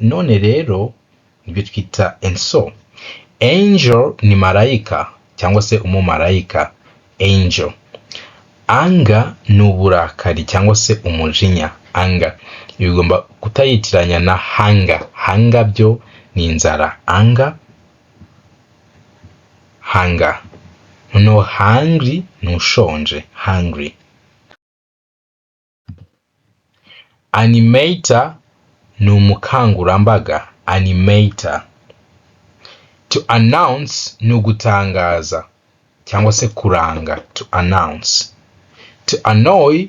none rero nibyo twita and so. Angel ni marayika cyangwa se umumarayika, angel. Anger ni uburakari cyangwa se umujinya, anger. Bigomba kutayitiranya na hunger. Hunger byo ni inzara, anger, hunger. No, hungry ni ushonje, hungry. Animator ni umukangurambaga, animator. To announce ni ugutangaza cyangwa se kuranga, to announce. To annoy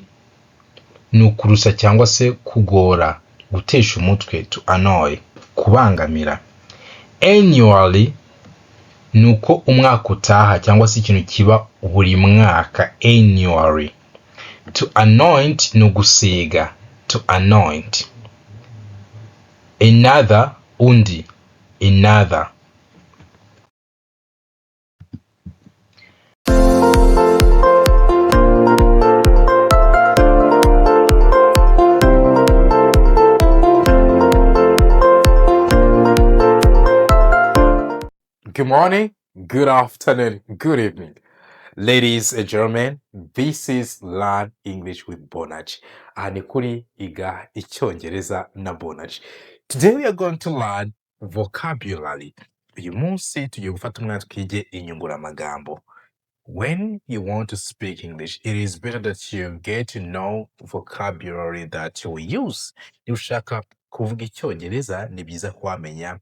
ni ukurusa cyangwa se kugora, gutesha umutwe, to annoy, kubangamira. Annually ni uko umwaka utaha cyangwa se ikintu kiba buri mwaka, annually. To anoint ni ugusiga, to anoint. Another, undi, another. Good morning, good afternoon, good evening. Ladies and gentlemen, this is Learn English with Bonaj. Ani kuri iga icyongereza na Bonaj. Today we are going to learn vocabulary. Uyu munsi tugiye gufata umwanya twige inyunguramagambo. When you want to speak English, it is better that you get to know vocabulary that you use. Niba ushaka kuvuga icyongereza, ni byiza wamenya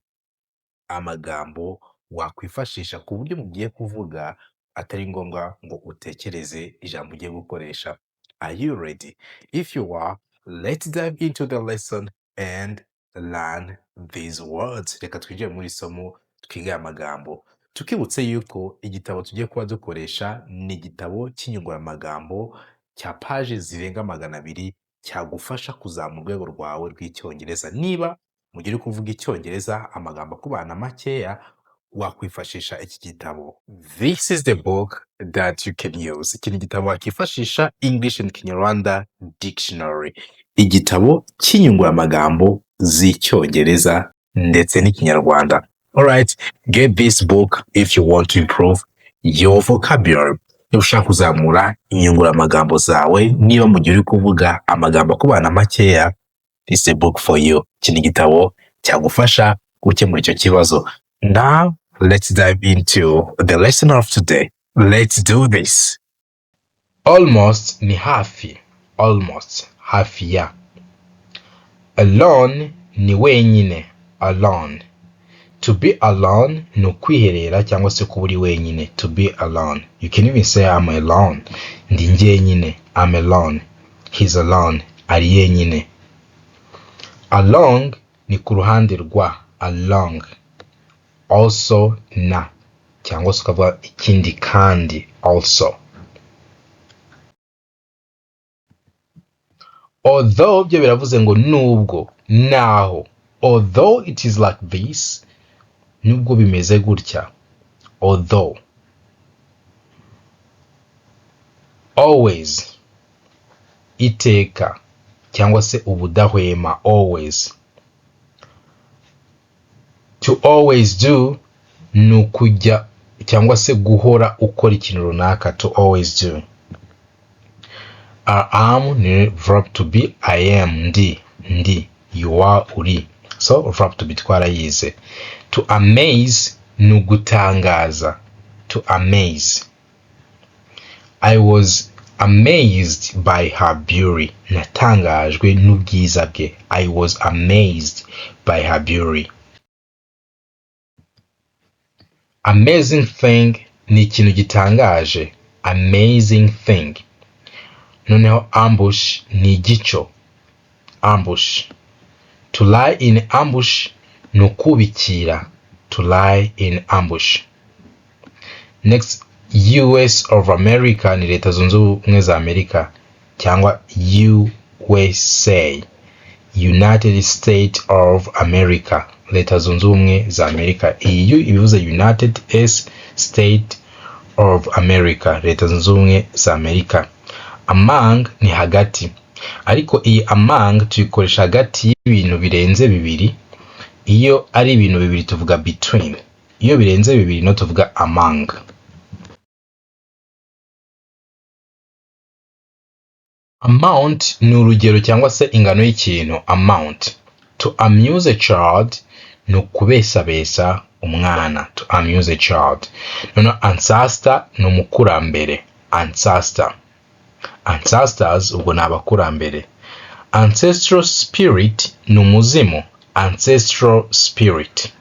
amagambo wakwifashisha ku buryo mugiye kuvuga atari ngombwa ngo utekereze ijambo ugiye gukoresha. Are you ready? If you are, let's dive into the lesson and learn these words. Reka twinjire muri somo twige amagambo. Tukibutse yuko igitabo tugiye kuba dukoresha ni igitabo cy'inyunguramagambo cya paje zirenga 200 cyagufasha kuzamura urwego rwawe rw'icyongereza. Niba mu gihe uri kuvuga icyongereza amagambo akubana makeya, wakwifashisha iki gitabo. This is the book that you can use. Iki ni igitabo wakifashisha, English and Kinyarwanda Dictionary. Igitabo cy'inyunguramagambo z'icyongereza ndetse n'ikinyarwanda. Alright, get this book if you want to improve your vocabulary. Niba ushaka kuzamura inyunguramagambo zawe, niba mu gihe uri kuvuga amagambo akubana makeya, this is a book for you. Iki ni igitabo cyagufasha gukemura icyo kibazo. Now, let's dive into the lesson of today. Let's do this. Almost ni hafi. Almost, hafi ya. Alone ni wenyine. Alone. To be alone ni ukwiherera cyangwa se kuba uri wenyine. To be alone. You can even say I'm alone. Ndi njyenyine. I'm alone. He's alone. Ari yenyine. Along ni ku ruhande rwa. Along. Also na cyangwa se ukavuga ikindi kandi, also. Although byo biravuze ngo nubwo, naho. Although it is like this, nubwo bimeze gutya. Although. Always, iteka cyangwa se ubudahwema, always. To always do ni ukujya cyangwa se guhora ukora ikintu runaka, to always do. Am ni verb to be, I am, ndi, you are, uri. So verb to be twarayize. To amaze ni ugutangaza, to amaze. I was amazed by her beauty. Natangajwe n'ubwiza bwe. I was amazed by her beauty. Amazing thing ni ikintu gitangaje. Amazing thing. Noneho ambush ni igico. Ambush. To lie in ambush ni ukubikira. To lie in ambush. Next, US of America ni Leta Zunze Ubumwe za Amerika cyangwa USA. United States of America. Leta Zunze Ubumwe za Amerika. EU ibivuze United States of America. Leta Zunze Ubumwe za Amerika. Among ni hagati. Ariko iyi among tuyikoresha hagati y'ibintu birenze bibiri. iyo ari ibintu bibiri tuvuga between, iyo birenze bibiri no tuvuga among. Amount ni urugero cyangwa se ingano y'ikintu. Amount. To amuse a child ni ukubesabesa umwana. To amuse a child. Noneho ancestor ni umukurambere. Ancestor. Ancestors ubwo ni abakurambere. Ancestral spirit ni umuzimu. Ancestral spirit.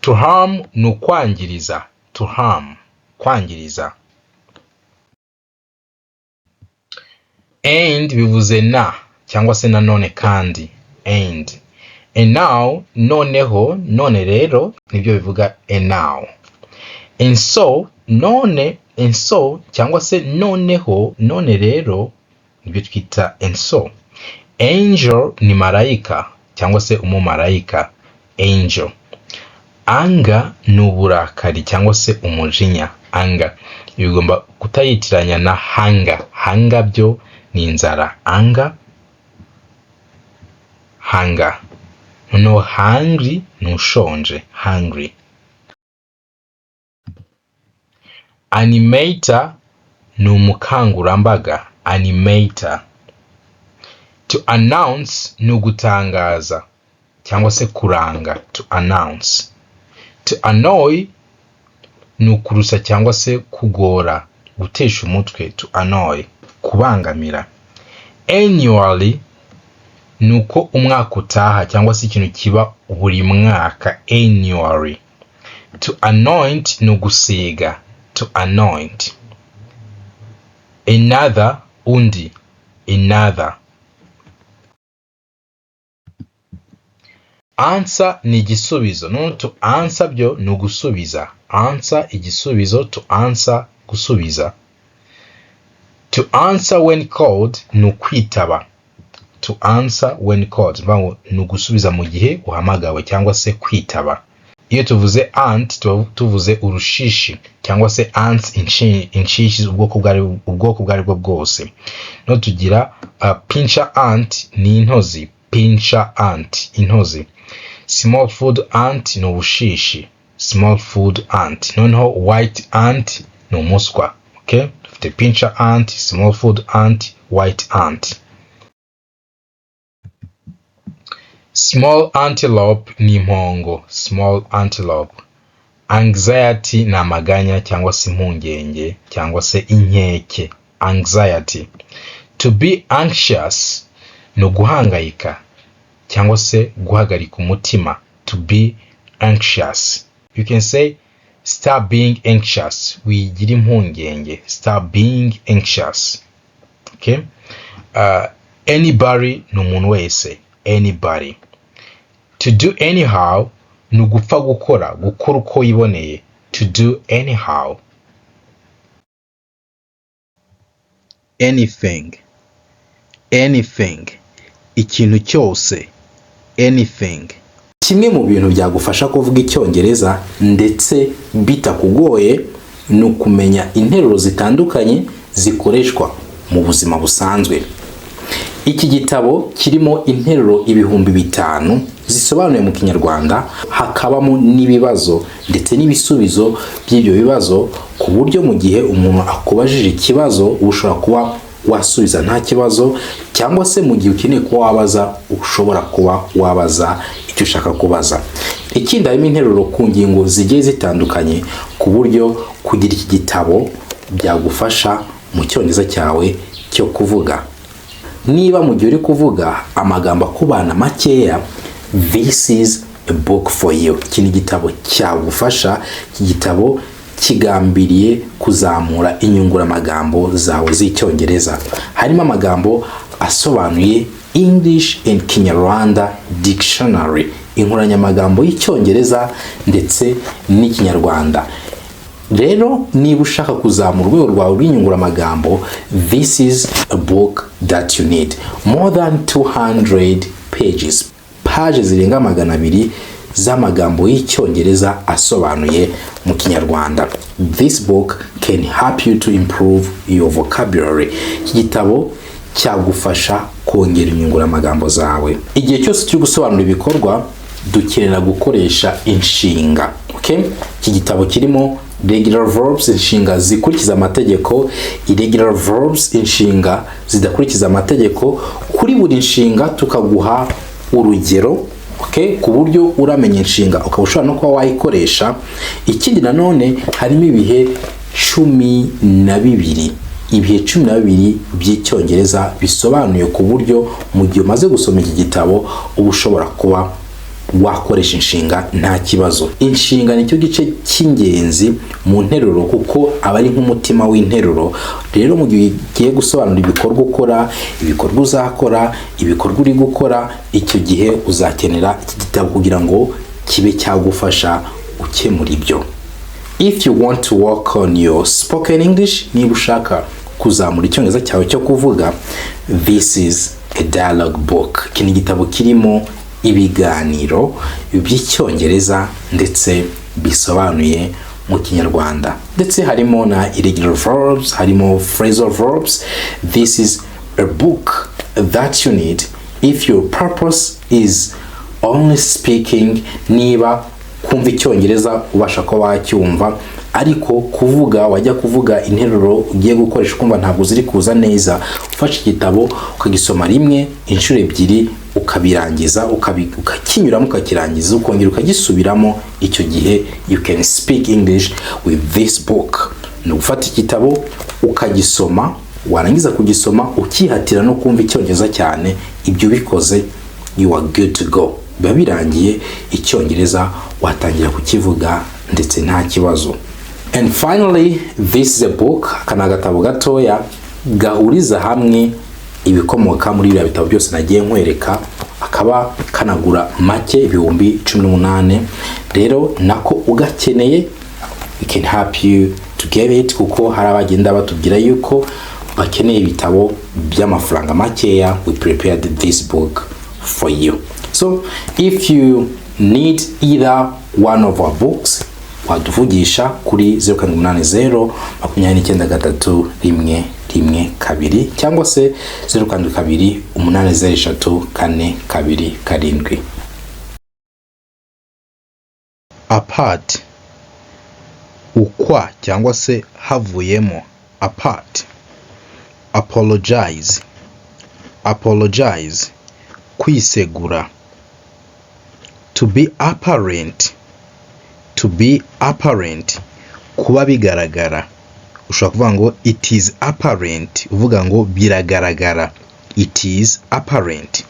To harm ni ukwangiriza. To harm. Kwangiriza. And bivuze na cyangwa se nanone kandi. And now, noneho, none rero nibyo bivuga and now. And so, none, and so cyangwa se noneho, none rero nibyo twita and so. Angel ni marayika cyangwa se umumarayika. Angel. Anger ni uburakari cyangwa se umujinya. Anger. Bigomba kutayitiranya na hunger. Hunger byo ni inzara. Anger. Hunger. No, hungry ni ushonje. Hungry. Animator ni umukangurambaga. Animator. To announce ni ugutangaza cyangwa se kuranga. To announce. To annoy ni ukurusa cyangwa se kugora, gutesha umutwe. To annoy. Kubangamira. Annually ni uko umwaka utaha cyangwa se ikintu kiba buri mwaka. Annually. To anoint ni ugusiga. To anoint. Another, undi. Another. Answer ni igisubizo. No, to answer byo ni ugusubiza. Answer igisubizo. To answer gusubiza. To answer when called ni ukwitaba. To answer when called ni ugusubiza mu gihe uhamagawe cyangwa se kwitaba. Iyo tuvuze ant tuvuze urushishi cyangwa se ants, inshishi ubwoko bwari bwo bwose. No tugira pincher ant ni intozi. Pincher ant, intozi. Small food ant ni ubushishi. Small food ant. Noneho white ant ni umuswa. Okay? The pincher ant, small food ant, white ant. Small antelope ni impongo. Small antelope. Anxiety ni amaganya cyangwa se impungenge cyangwa se inkeke. Anxiety. To be anxious ni uguhangayika cyangwa se guhagarika umutima. To be anxious. You can say stop being anxious. Wigira impungenge. Stop being anxious. Okay? Anybody ni umuntu wese. Anybody. To do anyhow ni ugupfa gukora uko wiboneye. To do anyhow. Anything. Anything. Ikintu cyose. Anything. Kimwe mu bintu byagufasha kuvuga icyongereza ndetse bitakugoye ni ukumenya interuro zitandukanye zikoreshwa mu buzima busanzwe. Iki gitabo kirimo interuro 5,000 zisobanuye mu Kinyarwanda, hakabamo n'ibibazo ndetse n'ibisubizo by'ibyo bibazo, ku buryo mu gihe umuntu akubajije ikibazo ushobora kuba wasubiza nta kibazo, cyangwa se mu gihe ukeneye kuba wabaza ushobora kuba wabaza icyo ushaka kubaza. Ikindi harimo interuro ku ngingo zigiye zitandukanye, ku buryo kugira iki gitabo byagufasha mu cyongereza cyawe cyo kuvuga. Niba mu gihe uri kuvuga amagambo akubana makeya, this is a book for you. Iki ni igitabo cyagufasha. Iki gitabo kigambiriye kuzamura inyunguramagambo zawe z'icyongereza. Harimo amagambo asobanuye English and Kinyarwanda Dictionary, inkoranyamagambo y'icyongereza ndetse n'ikinyarwanda. Rero niba ushaka kuzamura urwego rwawe rw'inyunguramagambo, this is a book that you need. More than 200 pages. Pages zirenga 200 z'amagambo y'icyongereza asobanuye mu Kinyarwanda. This book can help you to improve your vocabulary. Iki gitabo cyagufasha kongera inyunguramagambo zawe. Igihe cyose cyo gusobanura ibikorwa, dukenera gukoresha inshinga. Okay? Iki gitabo kirimo regular verbs, inshinga zikurikiza amategeko, irregular verbs, inshinga zidakurikiza amategeko. Kuri buri nshinga tukaguha urugero, okay, ku buryo uramenya inshinga ukaba ushobora no kuba wayikoresha. Ikindi nanone harimo ibihe 12, ibihe 12 by'icyongereza bisobanuye ku buryo mu gihe umaze gusoma iki gitabo uba ushobora kuba wakoresha inshinga nta kibazo. Inshinga nicyo gice cy'ingenzi mu nteruro kuko aba ari nk'umutima w'interuro. Rero mu gihe ugiye gusobanura ibikorwa ukora, ibikorwa uzakora, ibikorwa uri gukora, icyo gihe uzakenera iki gitabo kugira ngo kibe cyagufasha gukemura ibyo. If you want to work on your spoken English, niba ushaka kuzamura icyongereza cyawe cyo kuvuga, this is a dialogue book. Iki ni igitabo kirimo ibiganiro by'icyongereza ndetse bisobanuye mu kinyarwanda, ndetse harimo na irregular verbs, harimo phrasal verbs. This is a book that you need if your purpose is only speaking. Niba kumva icyongereza ubasha ko wacyumva, ariko kuvuga wajya kuvuga interuro ugiye gukoresha kumva ntabwo ziri kuza neza, ufashe igitabo ukagisoma rimwe, inshuro ebyiri, ukabirangiza, ukakinyuramo, ukakirangiza, ukongera ukagisubiramo. Icyo gihe you can speak English with this book. Ni ufata igitabo ukagisoma, warangiza kugisoma ukihatira no kumva icyongereza cyane. Ibyo bikoze, you are good to go. Biba birangiye, icyongereza watangira kukivuga ndetse nta kibazo. And finally, this is a book, kana gatabo gatoya gahuriza hamwe ibikomoka muri bya bitabo byose nagiye nkwereka, akaba kanagura make ibihumbi 18. Rero nako ugakeneye, we can help you to get it, kuko hari abagenda batubwira yuko bakeneye ibitabo by'amafaranga makeya. We prepared this book for you. So if you need either one of our books, waduvugisha kuri 0780 29 112 cyangwa se 012 803 427. Apart, ukwa cyangwa se havuyemo. Apart. Apologize, apologize, kwisegura. To be apparent, to be apparent, kuba bigaragara. Ushobora kuvuga ngo it is apparent, uvuga ngo biragaragara, it is apparent.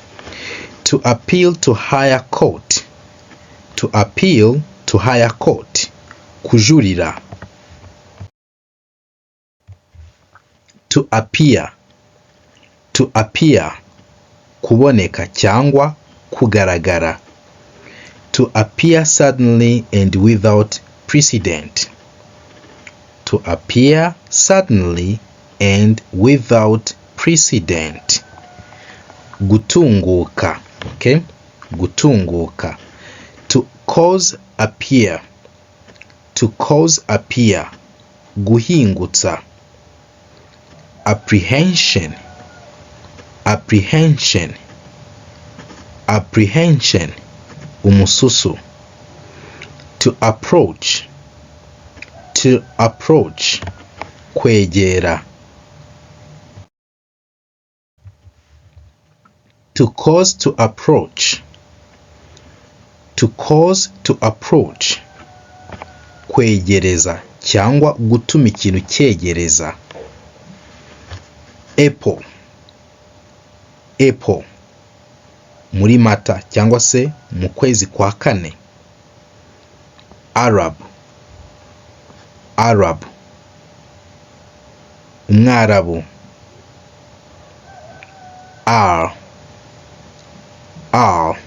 To appeal to higher court, to appeal to higher court, kujurira. To appear, to appear, kuboneka cyangwa kugaragara. To appear suddenly and without precedent. To appear suddenly and without precedent. Gutunguka, okay? Gutunguka. To cause appear, to cause appear, guhingutsa. Apprehension, apprehension, apprehension, umususu. To approach, to approach, kwegera. To cause to approach, to cause to approach, kwegereza cyangwa gutuma ikintu cyegereza. April, April, muri Mata cyangwa se mu kwezi kwa kane. Arab, Arab, umwarabu. Are, are,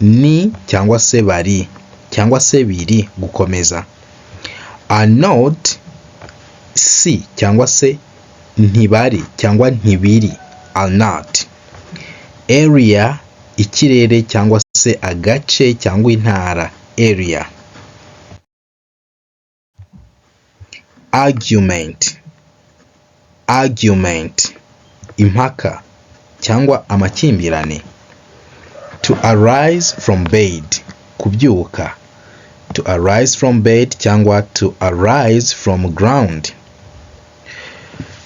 ni cyangwa se bari cyangwa se biri, gukomeza. Are not, si cyangwa se ntibari cyangwa ntibiri, are not. Area, ikirere cyangwa se agace cyangwa intara, area. Argument, argument, impaka cyangwa amakimbirane. To arise from bed, kubyuka. To arise from bed cyangwa to arise from ground.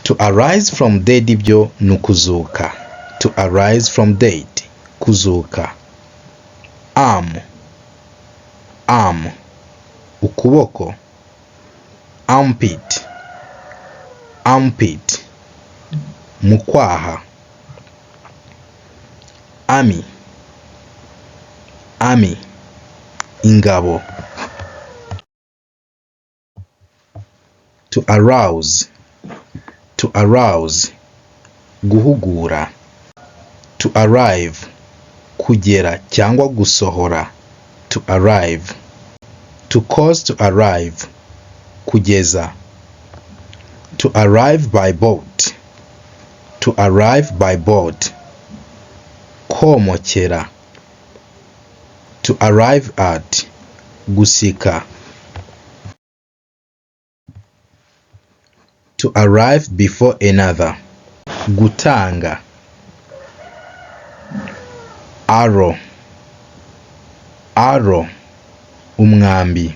To arise from dead ibyo ni ukuzuka. To arise from dead, kuzuka. Arm, ukuboko. Armpit, mu kwaha. Army, ingabo. To arouse, guhugura. To arrive, kugera cyangwa gusohora. To arrive. To cause to arrive, kugeza. To arrive by boat. To arrive by boat, komokera. To arrive at, gusika. To arrive before another, gutanga. Arrow, umwambi.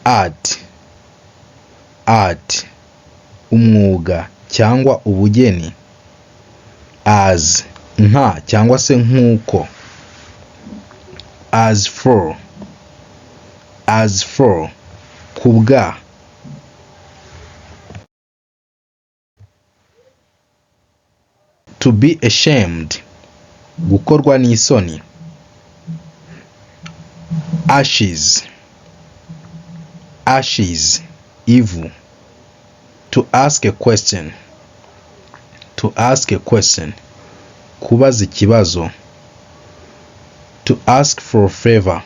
Art, umwuga cyangwa ubugeni. As, nka cyangwa se nk'uko. As for, kubwa. To be ashamed, gukorwa n'isoni. Ashes, ivu. To ask a question, kubaza ikibazo. To ask for favor,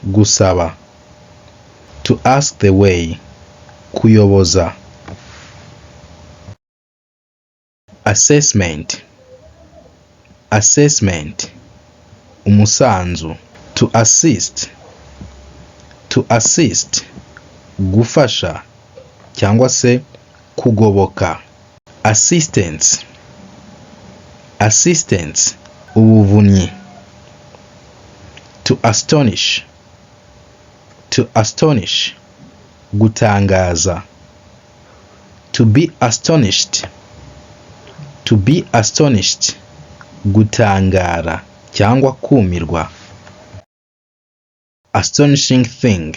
gusaba. To ask the way, kuyoboza. Assessment, umusanzu. To assist, gufasha cyangwa se kugoboka. Assistance, ubuvunyi. To astonish, gutangaza. To be astonished, gutangara cyangwa kumirwa. Astonishing thing,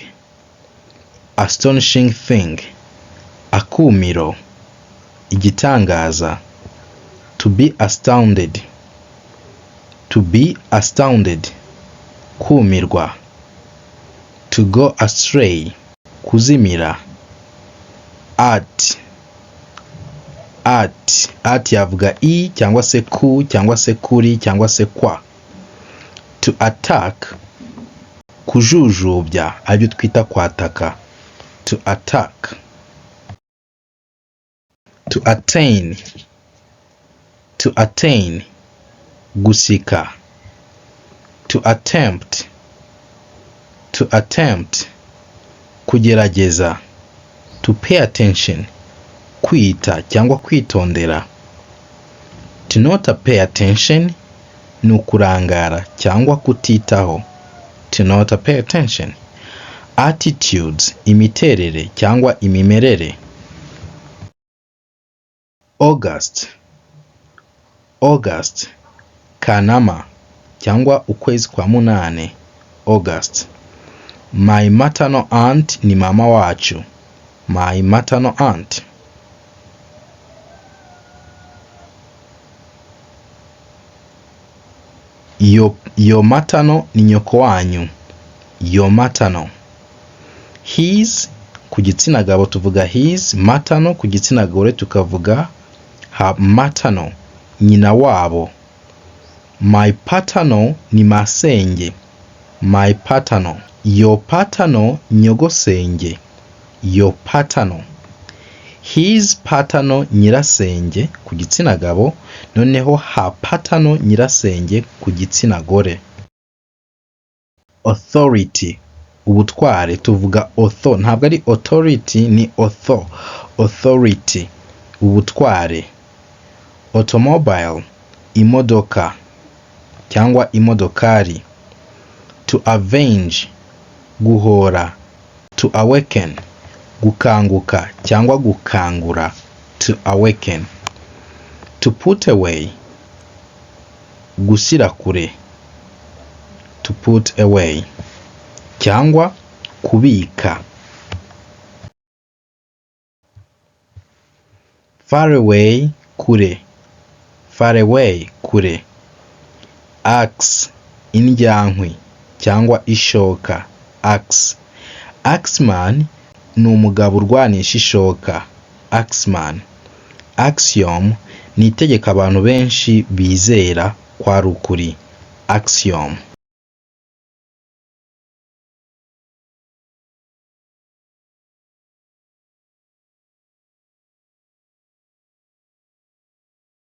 akumiro, igitangaza. To be astounded, kumirwa. To go astray, kuzimira. Art yavuga i cyangwa se ku cyangwa se kuri cyangwa se kwa. To attack, kujujubya aribyo twita kwataka. To attack. To attain, gusika. To attempt, kugerageza. To pay attention, kwita cyangwa kwitondera. To not pay attention ni ukurangara cyangwa kutitaho. To not pay attention. Attitudes, imiterere cyangwa imimerere. August, Kanama cyangwa ukwezi kwa munane. August. My maternal aunt ni mama wacu. My maternal aunt. Your maternal ni nyoko wanyu. Your maternal. His, ku gitsina gabo tuvuga his. Maternal, ku gitsina gore tukavuga her maternal, nyina wabo. My paternal ni masenge. My paternal. Your paternal, nyogosenge. Your paternal. His paternal, nyirasenge ku gitsina gabo, noneho her paternal, nyirasenge ku gitsina gore. Authority, ubutware tuvuga ntabwo ari authority, ni authority, ubutware. Automobile, imodoka. cyangwa imodokari. To avenge, guhora. To awaken, gukanguka cyangwa gukangura. To awaken. To put away, gushyira kure. To put away cyangwa kubika. Far away, kure. Far away, kure. Axe, indyankwi cyangwa ishoka. Axe. Axeman ni umugabo urwanisha ishoka. Axeman. Axiom ni itegeko abantu benshi bizera ko ari ukuri. Axiom.